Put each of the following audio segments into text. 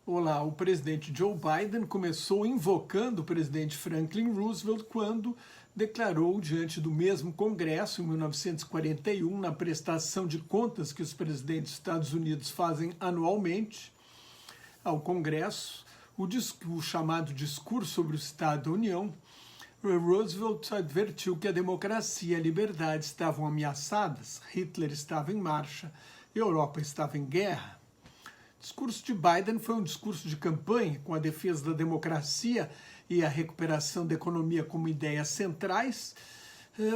Olá, o presidente Joe Biden começou invocando o presidente Franklin Roosevelt quando declarou diante do mesmo Congresso, em 1941, na prestação de contas que os presidentes dos Estados Unidos fazem anualmente ao Congresso, o chamado Discurso sobre o Estado da União. Roosevelt advertiu que a democracia e a liberdade estavam ameaçadas, Hitler estava em marcha, a Europa estava em guerra. O discurso de Biden foi um discurso de campanha, com a defesa da democracia e a recuperação da economia como ideias centrais.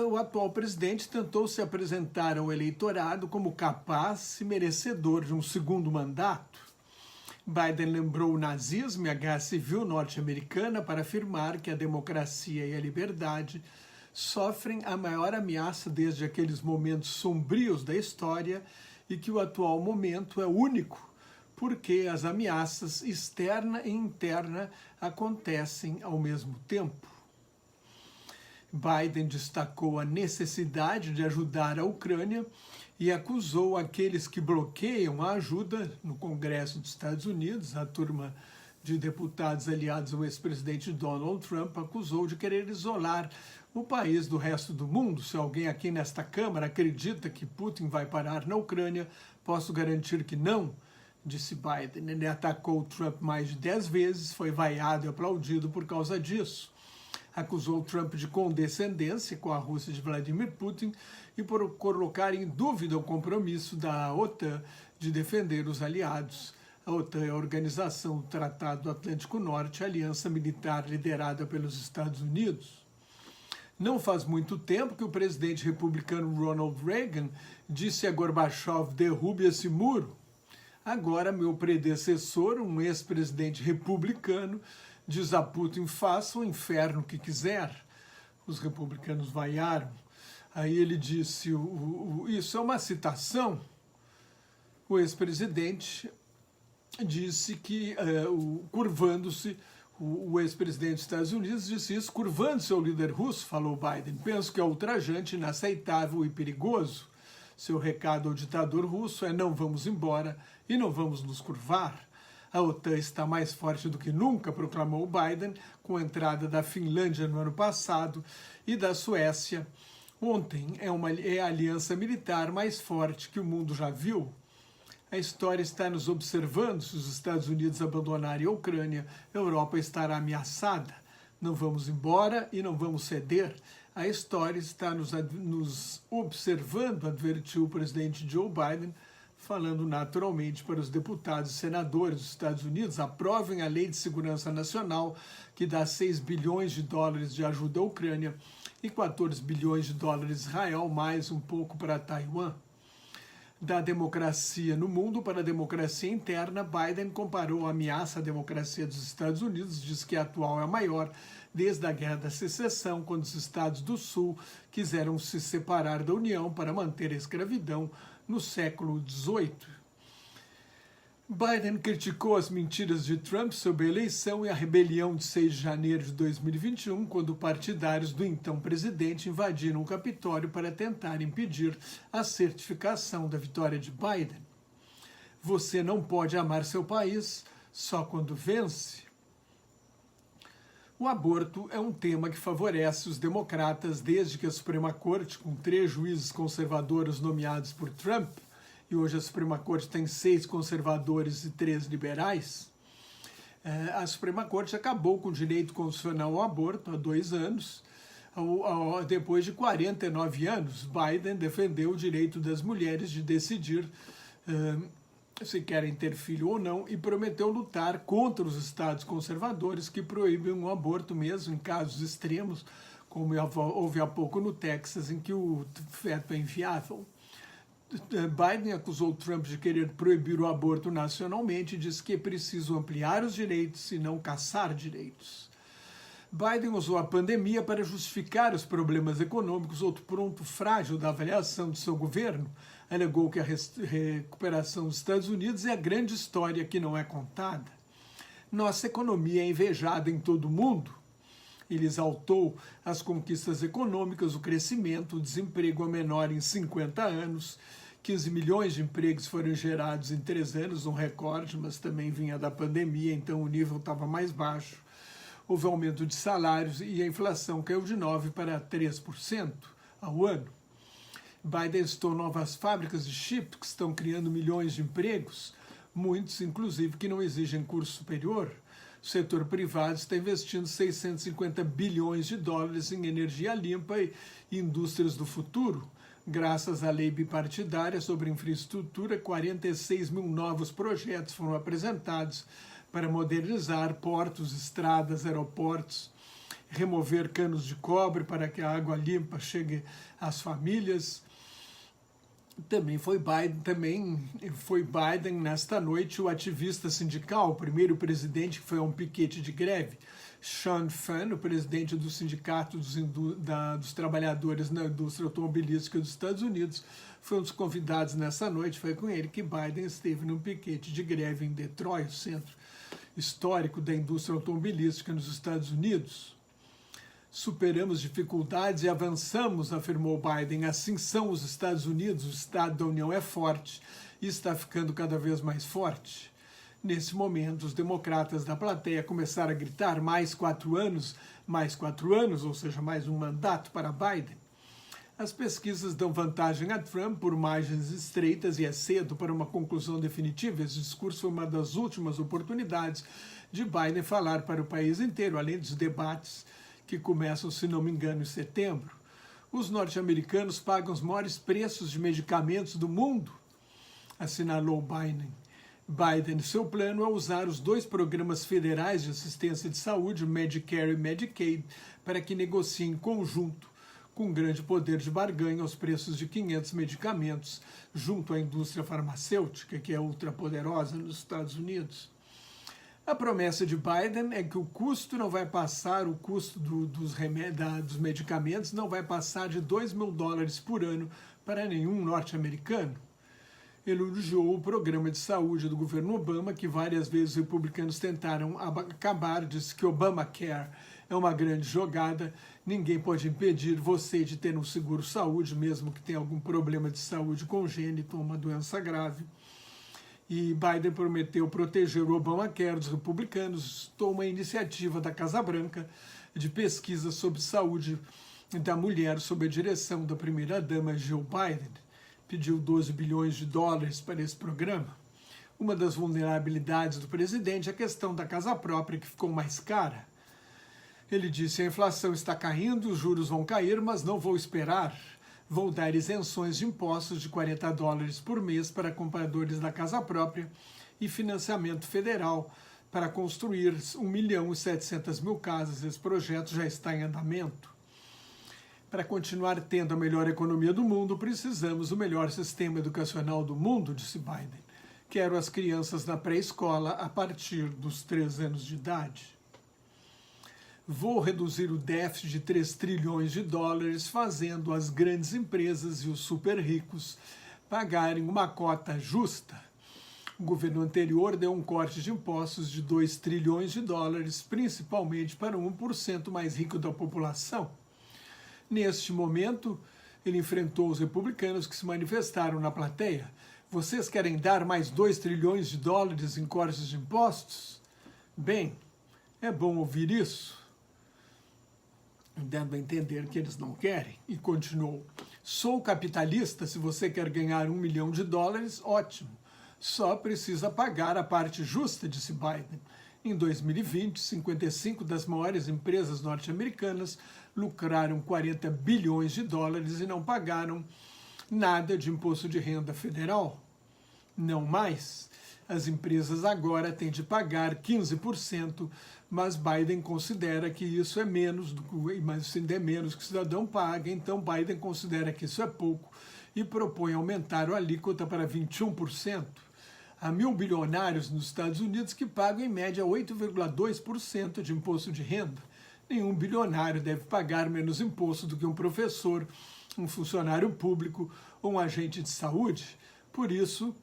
O atual presidente tentou se apresentar ao eleitorado como capaz e merecedor de um segundo mandato. Biden lembrou o nazismo e a guerra civil norte-americana para afirmar que a democracia e a liberdade sofrem a maior ameaça desde aqueles momentos sombrios da história e que o atual momento é único, porque as ameaças externa e interna acontecem ao mesmo tempo. Biden destacou a necessidade de ajudar a Ucrânia e acusou aqueles que bloqueiam a ajuda no Congresso dos Estados Unidos. A turma de deputados aliados ao ex-presidente Donald Trump acusou de querer isolar o país do resto do mundo. Se alguém aqui nesta Câmara acredita que Putin vai parar na Ucrânia, posso garantir que não, disse Biden. Ele atacou Trump mais de 10 vezes, foi vaiado e aplaudido por causa disso. Acusou Trump de condescendência com a Rússia de Vladimir Putin e por colocar em dúvida o compromisso da OTAN de defender os aliados. A OTAN é a Organização do Tratado do Atlântico Norte, a aliança militar liderada pelos Estados Unidos. Não faz muito tempo que o presidente republicano Ronald Reagan disse a Gorbachev: derrube esse muro. Agora, meu predecessor, um ex-presidente republicano, diz a Putin: faça o inferno que quiser. Os republicanos vaiaram. Aí ele disse, isso é uma citação, o ex-presidente disse que, curvando-se, o ex-presidente dos Estados Unidos disse isso, curvando-se ao líder russo, falou Biden. Penso que é ultrajante, inaceitável e perigoso. Seu recado ao ditador russo é: não vamos embora e não vamos nos curvar. A OTAN está mais forte do que nunca, proclamou Biden, com a entrada da Finlândia no ano passado e da Suécia ontem. É a aliança militar mais forte que o mundo já viu. A história está nos observando. Se os Estados Unidos abandonarem a Ucrânia, a Europa estará ameaçada. Não vamos embora e não vamos ceder. A história está nos observando, advertiu o presidente Joe Biden, falando naturalmente para os deputados e senadores dos Estados Unidos: aprovem a Lei de Segurança Nacional, que dá 6 bilhões de dólares de ajuda à Ucrânia e 14 bilhões de dólares a Israel, mais um pouco para Taiwan. Da democracia no mundo para a democracia interna, Biden comparou a ameaça à democracia dos Estados Unidos, diz que a atual é a maior desde a Guerra da Secessão, quando os Estados do Sul quiseram se separar da União para manter a escravidão no século XVIII. Biden criticou as mentiras de Trump sobre a eleição e a rebelião de 6 de janeiro de 2021, quando partidários do então presidente invadiram o Capitólio para tentar impedir a certificação da vitória de Biden. Você não pode amar seu país só quando vence. O aborto é um tema que favorece os democratas desde que a Suprema Corte, com 3 juízes conservadores nomeados por Trump, e hoje a Suprema Corte tem 6 conservadores e 3 liberais, a Suprema Corte acabou com o direito constitucional ao aborto há 2 anos. Depois de 49 anos, Biden defendeu o direito das mulheres de decidir se querem ter filho ou não e prometeu lutar contra os estados conservadores que proíbem o aborto mesmo em casos extremos, como houve há pouco no Texas, em que o feto é inviável. Biden acusou Trump de querer proibir o aborto nacionalmente e disse que é preciso ampliar os direitos e não caçar direitos. Biden usou a pandemia para justificar os problemas econômicos, outro ponto frágil da avaliação de seu governo. Alegou que a recuperação dos Estados Unidos é a grande história que não é contada. Nossa economia é invejada em todo o mundo. Ele exaltou as conquistas econômicas, o crescimento, o desemprego a menor em 50 anos, 15 milhões de empregos foram gerados em 3 anos, um recorde, mas também vinha da pandemia, então o nível estava mais baixo. Houve aumento de salários e a inflação caiu de 9% para 3% ao ano. Biden citou novas fábricas de chip que estão criando milhões de empregos, muitos, inclusive, que não exigem curso superior. O setor privado está investindo 650 bilhões de dólares em energia limpa e indústrias do futuro. Graças à lei bipartidária sobre infraestrutura, 46 mil novos projetos foram apresentados para modernizar portos, estradas, aeroportos, remover canos de cobre para que a água limpa chegue às famílias. Também foi Biden nesta noite o ativista sindical, o primeiro presidente que foi a um piquete de greve. Sean Fann, o presidente do Sindicato dos Trabalhadores na Indústria Automobilística dos Estados Unidos, foi um dos convidados nessa noite. Foi com ele que Biden esteve num piquete de greve em Detroit, centro histórico da indústria automobilística nos Estados Unidos. Superamos dificuldades e avançamos, afirmou Biden. Assim são os Estados Unidos, o Estado da União é forte e está ficando cada vez mais forte. Nesse momento, os democratas da plateia começaram a gritar mais 4 anos, ou seja, mais um mandato para Biden. As pesquisas dão vantagem a Trump por margens estreitas e é cedo para uma conclusão definitiva. Esse discurso foi uma das últimas oportunidades de Biden falar para o país inteiro, além dos debates que começam, se não me engano, em setembro. Os norte-americanos pagam os maiores preços de medicamentos do mundo, assinalou Biden. Seu plano é usar os 2 programas federais de assistência de saúde, Medicare e Medicaid, para que negociem em conjunto, com grande poder de barganha, os preços de 500 medicamentos junto à indústria farmacêutica, que é ultrapoderosa nos Estados Unidos. A promessa de Biden é que o custo dos medicamentos não vai passar de $2.000 por ano para nenhum norte-americano. Ele elogiou o programa de saúde do governo Obama, que várias vezes os republicanos tentaram acabar, disse que Obamacare é uma grande jogada, ninguém pode impedir você de ter um seguro-saúde, mesmo que tenha algum problema de saúde congênito ou uma doença grave. E Biden prometeu proteger o Obamacare dos republicanos, tomou uma iniciativa da Casa Branca de pesquisa sobre saúde da mulher sob a direção da primeira-dama Jill Biden. Pediu $12 bilhões para esse programa. Uma das vulnerabilidades do presidente é a questão da casa própria, que ficou mais cara. Ele disse: a inflação está caindo, os juros vão cair, mas não vou esperar. Vou dar isenções de impostos de $40 por mês para compradores da casa própria e financiamento federal para construir 1.700.000 casas. Esse projeto já está em andamento. Para continuar tendo a melhor economia do mundo, precisamos do melhor sistema educacional do mundo, disse Biden. Quero as crianças na pré-escola a partir dos 3 anos de idade. Vou reduzir o déficit de $3 trilhões, fazendo as grandes empresas e os super ricos pagarem uma cota justa. O governo anterior deu um corte de impostos de $2 trilhões, principalmente para o 1% mais rico da população. Neste momento, ele enfrentou os republicanos que se manifestaram na plateia. Vocês querem dar mais $2 trilhões em cortes de impostos? Bem, é bom ouvir isso, dando a entender que eles não querem. E continuou: sou capitalista, se você quer ganhar $1 milhão, ótimo. Só precisa pagar a parte justa, disse Biden. Em 2020, 55 das maiores empresas norte-americanas lucraram $40 bilhões e não pagaram nada de imposto de renda federal. Não mais. As empresas agora têm de pagar 15%, mas Biden considera que isso é menos, mas ainda é menos que o cidadão paga, então Biden considera que isso é pouco e propõe aumentar a alíquota para 21%. Há 1.000 bilionários nos Estados Unidos que pagam em média 8,2% de imposto de renda. Nenhum bilionário deve pagar menos imposto do que um professor, um funcionário público ou um agente de saúde. Por isso,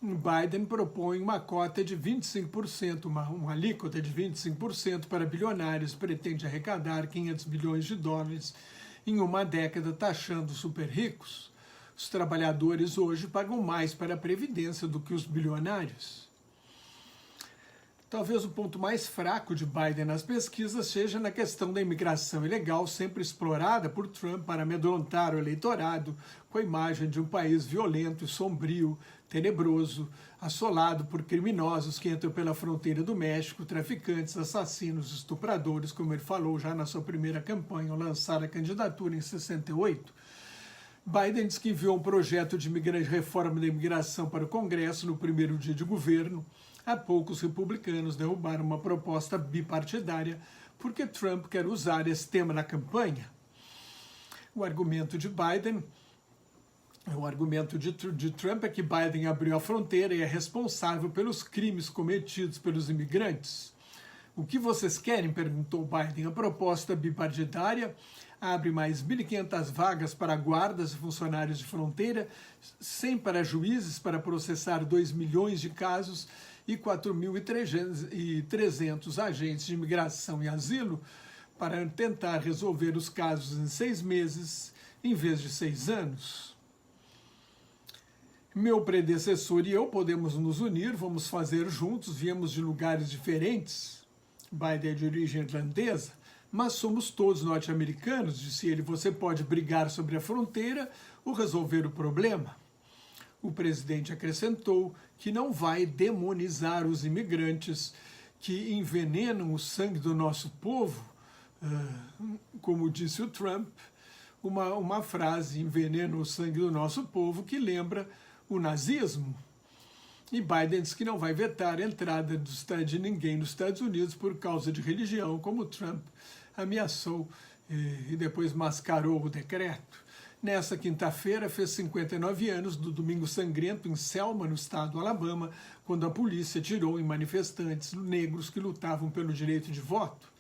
Biden propõe uma cota de 25%, uma alíquota de 25% para bilionários, pretende arrecadar $500 bilhões em uma década, taxando super ricos. Os trabalhadores hoje pagam mais para a Previdência do que os bilionários. Talvez o ponto mais fraco de Biden nas pesquisas seja na questão da imigração ilegal, sempre explorada por Trump para amedrontar o eleitorado com a imagem de um país violento e sombrio, tenebroso, assolado por criminosos que entram pela fronteira do México, traficantes, assassinos, estupradores, como ele falou já na sua primeira campanha ao lançar a candidatura em 68. Biden disse que enviou um projeto de reforma da imigração para o Congresso no primeiro dia de governo. Há pouco os republicanos derrubaram uma proposta bipartidária porque Trump quer usar esse tema na campanha. O argumento de Trump é que Biden abriu a fronteira e é responsável pelos crimes cometidos pelos imigrantes. O que vocês querem? Perguntou Biden. A proposta bipartidária abre mais 1.500 vagas para guardas e funcionários de fronteira, 100 para juízes para processar 2 milhões de casos e 4.300 agentes de imigração e asilo para tentar resolver os casos em 6 meses, em vez de 6 anos. Meu predecessor e eu podemos nos unir, vamos fazer juntos, viemos de lugares diferentes. Biden é de origem irlandesa, mas somos todos norte-americanos, disse ele. Você pode brigar sobre a fronteira ou resolver o problema. O presidente acrescentou que não vai demonizar os imigrantes que envenenam o sangue do nosso povo, como disse o Trump, uma frase, envenena o sangue do nosso povo, que lembra o nazismo. E Biden disse que não vai vetar a entrada de ninguém nos Estados Unidos por causa de religião, como Trump ameaçou e depois mascarou o decreto. Nessa quinta-feira, fez 59 anos do Domingo Sangrento em Selma, no estado do Alabama, quando a polícia atirou em manifestantes negros que lutavam pelo direito de voto.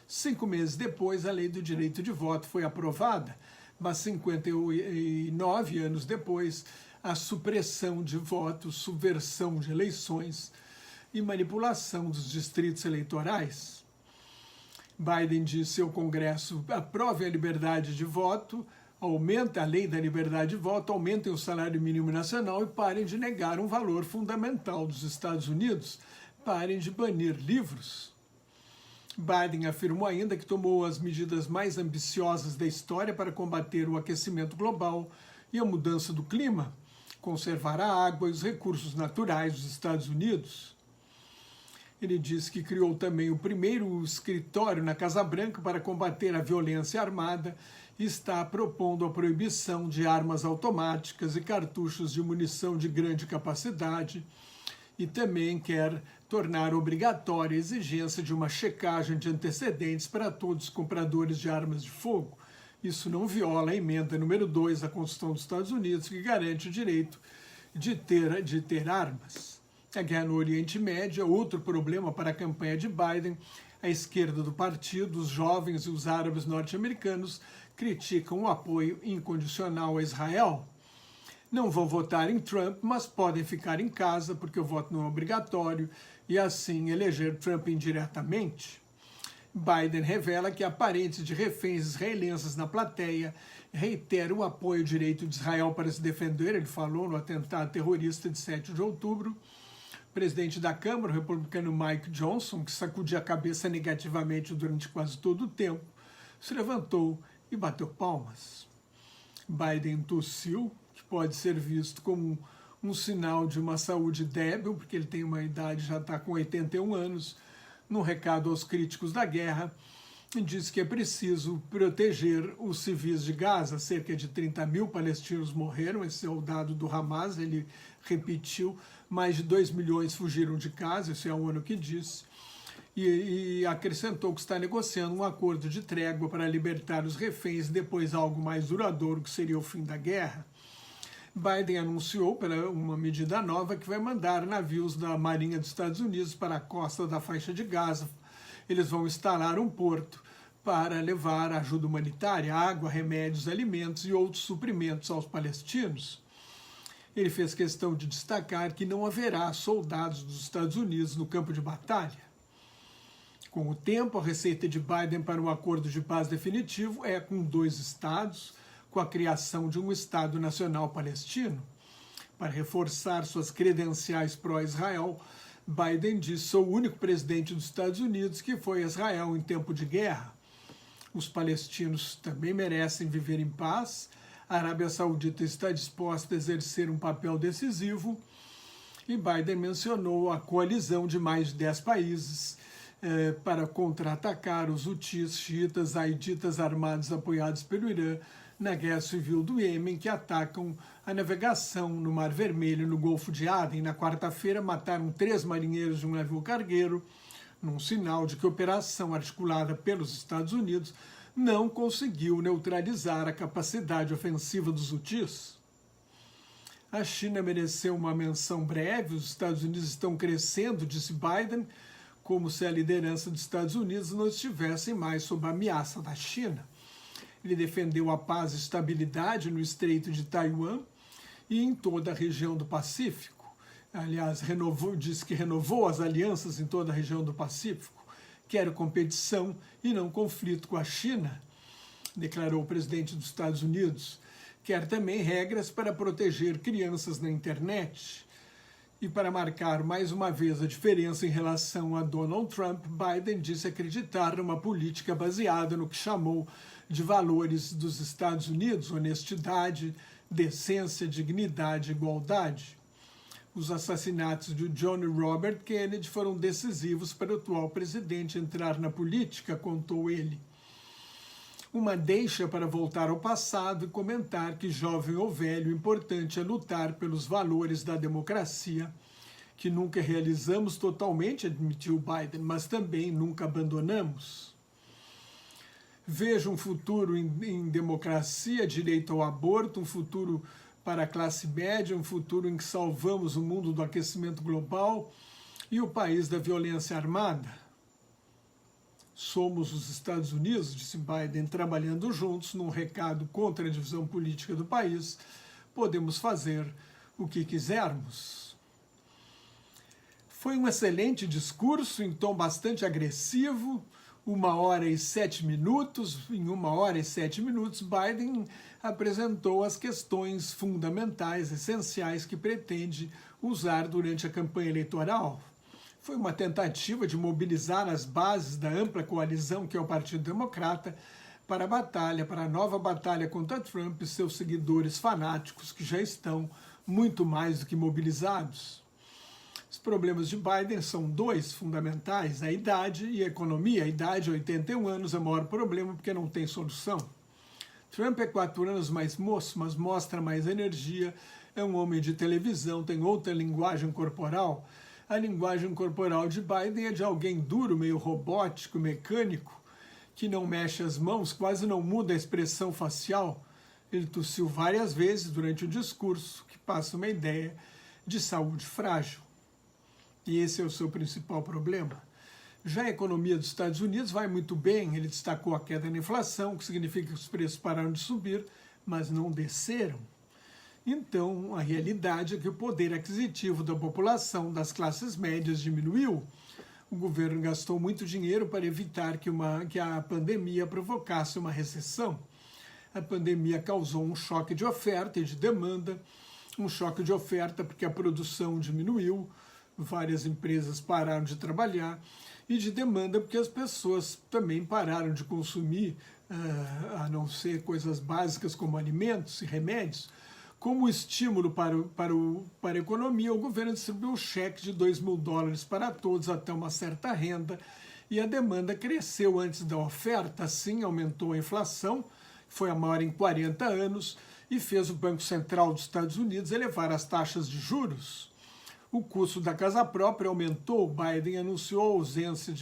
5 meses depois, a lei do direito de voto foi aprovada, mas 59 anos depois, a supressão de votos, subversão de eleições e manipulação dos distritos eleitorais. Biden disse ao Congresso: aprove a liberdade de voto, aumente a lei da liberdade de voto, aumentem o salário mínimo nacional e parem de negar um valor fundamental dos Estados Unidos, parem de banir livros. Biden afirmou ainda que tomou as medidas mais ambiciosas da história para combater o aquecimento global e a mudança do clima, conservar a água e os recursos naturais dos Estados Unidos. Ele disse que criou também o primeiro escritório na Casa Branca para combater a violência armada e está propondo a proibição de armas automáticas e cartuchos de munição de grande capacidade e também quer tornar obrigatória a exigência de uma checagem de antecedentes para todos os compradores de armas de fogo. Isso não viola a emenda número 2 da Constituição dos Estados Unidos, que garante o direito de ter armas. A guerra no Oriente Médio é outro problema para a campanha de Biden. A esquerda do partido, os jovens e os árabes norte-americanos criticam o apoio incondicional a Israel. Não vão votar em Trump, mas podem ficar em casa porque o voto não é obrigatório e assim eleger Trump indiretamente. Biden revela que há parentes de reféns israelenses na plateia, reitera o apoio ao direito de Israel para se defender, ele falou no atentado terrorista de 7 de outubro. O presidente da Câmara, o republicano Mike Johnson, que sacudia a cabeça negativamente durante quase todo o tempo, se levantou e bateu palmas. Biden tossiu, que pode ser visto como um sinal de uma saúde débil, porque ele tem uma idade, já está com 81 anos, num recado aos críticos da guerra, e diz que é preciso proteger os civis de Gaza. Cerca de 30 mil palestinos morreram, esse é o dado do Hamas, ele repetiu, mais de 2 milhões fugiram de casa, isso é a ONU que disse, e acrescentou que está negociando um acordo de trégua para libertar os reféns, depois algo mais duradouro, que seria o fim da guerra. Biden anunciou uma medida nova que vai mandar navios da Marinha dos Estados Unidos para a costa da faixa de Gaza. Eles vão instalar um porto para levar ajuda humanitária, água, remédios, alimentos e outros suprimentos aos palestinos. Ele fez questão de destacar que não haverá soldados dos Estados Unidos no campo de batalha. Com o tempo, a receita de Biden para um acordo de paz definitivo é com 2 estados, com a criação de um Estado Nacional Palestino. Para reforçar suas credenciais pró-Israel, Biden disse: sou o único presidente dos Estados Unidos que foi a Israel em tempo de guerra. Os palestinos também merecem viver em paz. A Arábia Saudita está disposta a exercer um papel decisivo. E Biden mencionou a coalizão de mais de 10 países para contra-atacar os hutis, xiitas, aiditas armados apoiados pelo Irã na guerra civil do Iêmen, que atacam a navegação no Mar Vermelho, no Golfo de Aden. Na quarta-feira, mataram 3 marinheiros de um navio cargueiro, num sinal de que a operação articulada pelos Estados Unidos não conseguiu neutralizar a capacidade ofensiva dos hutis. A China mereceu uma menção breve. Os Estados Unidos estão crescendo, disse Biden, como se a liderança dos Estados Unidos não estivesse mais sob a ameaça da China. Ele defendeu a paz e estabilidade no Estreito de Taiwan e em toda a região do Pacífico. Aliás, disse que renovou as alianças em toda a região do Pacífico. Quero competição e não conflito com a China, declarou o presidente dos Estados Unidos. Quer também regras para proteger crianças na internet. E para marcar mais uma vez a diferença em relação a Donald Trump, Biden disse acreditar numa política baseada no que chamou de valores dos Estados Unidos: honestidade, decência, dignidade e igualdade. Os assassinatos de John e Robert Kennedy foram decisivos para o atual presidente entrar na política, contou ele. Uma deixa para voltar ao passado e comentar que, jovem ou velho, o importante é lutar pelos valores da democracia, que nunca realizamos totalmente, admitiu Biden, mas também nunca abandonamos. Vejo um futuro em democracia, direito ao aborto, um futuro para a classe média, um futuro em que salvamos o mundo do aquecimento global e o país da violência armada. Somos os Estados Unidos, disse Biden, trabalhando juntos num recado contra a divisão política do país. Podemos fazer o que quisermos. Foi um excelente discurso, em tom bastante agressivo, 1h07. Em 1h07, Biden apresentou as questões fundamentais, essenciais, que pretende usar durante a campanha eleitoral. Foi uma tentativa de mobilizar as bases da ampla coalizão que é o Partido Democrata para a nova batalha contra Trump e seus seguidores fanáticos, que já estão muito mais do que mobilizados. Os problemas de Biden são 2 fundamentais: a idade e a economia. A idade, 81 anos, é o maior problema porque não tem solução. Trump é 4 anos mais moço, mas mostra mais energia, é um homem de televisão, tem outra linguagem corporal. A linguagem corporal de Biden é de alguém duro, meio robótico, mecânico, que não mexe as mãos, quase não muda a expressão facial. Ele tossiu várias vezes durante o discurso, que passa uma ideia de saúde frágil. E esse é o seu principal problema. Já a economia dos Estados Unidos vai muito bem. Ele destacou a queda na inflação, que significa que os preços pararam de subir, mas não desceram. Então, a realidade é que o poder aquisitivo da população das classes médias diminuiu. O governo gastou muito dinheiro para evitar que a pandemia provocasse uma recessão. A pandemia causou um choque de oferta e de demanda, um choque de oferta porque a produção diminuiu, várias empresas pararam de trabalhar, e de demanda porque as pessoas também pararam de consumir, a não ser coisas básicas como alimentos e remédios. Como estímulo para a economia, o governo distribuiu um cheque de $2.000 para todos até uma certa renda, e a demanda cresceu antes da oferta. Assim, aumentou a inflação, foi a maior em 40 anos, e fez o Banco Central dos Estados Unidos elevar as taxas de juros. O custo da casa própria aumentou. Biden anunciou isenções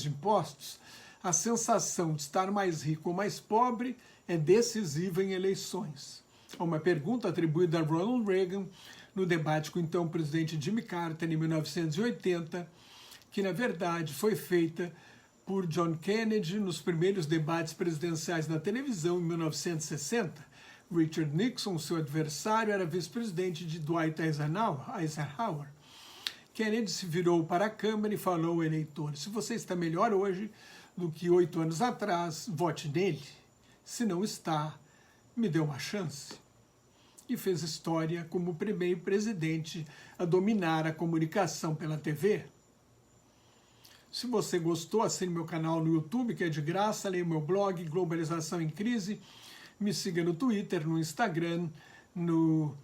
de impostos. A sensação de estar mais rico ou mais pobre é decisiva em eleições. Há uma pergunta atribuída a Ronald Reagan no debate com o então presidente Jimmy Carter em 1980, que na verdade foi feita por John Kennedy nos primeiros debates presidenciais na televisão em 1960. Richard Nixon, seu adversário, era vice-presidente de Dwight Eisenhower. Kennedy se virou para a Câmara e falou ao eleitor: se você está melhor hoje do que 8 anos atrás, vote nele. Se não está, me dê uma chance. E fez história como o primeiro presidente a dominar a comunicação pela TV. Se você gostou, assine meu canal no YouTube, que é de graça, leia meu blog Globalização em Crise, me siga no Twitter, no Instagram, no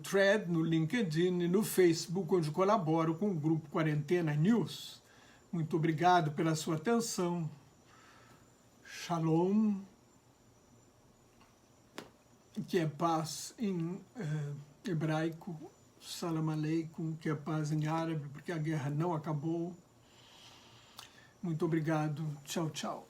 Thread, no LinkedIn e no Facebook, onde colaboro com o Grupo Quarentena News. Muito obrigado pela sua atenção. Shalom, que é paz em hebraico, Salam Aleikum, que é paz em árabe, porque a guerra não acabou. Muito obrigado. Tchau, tchau.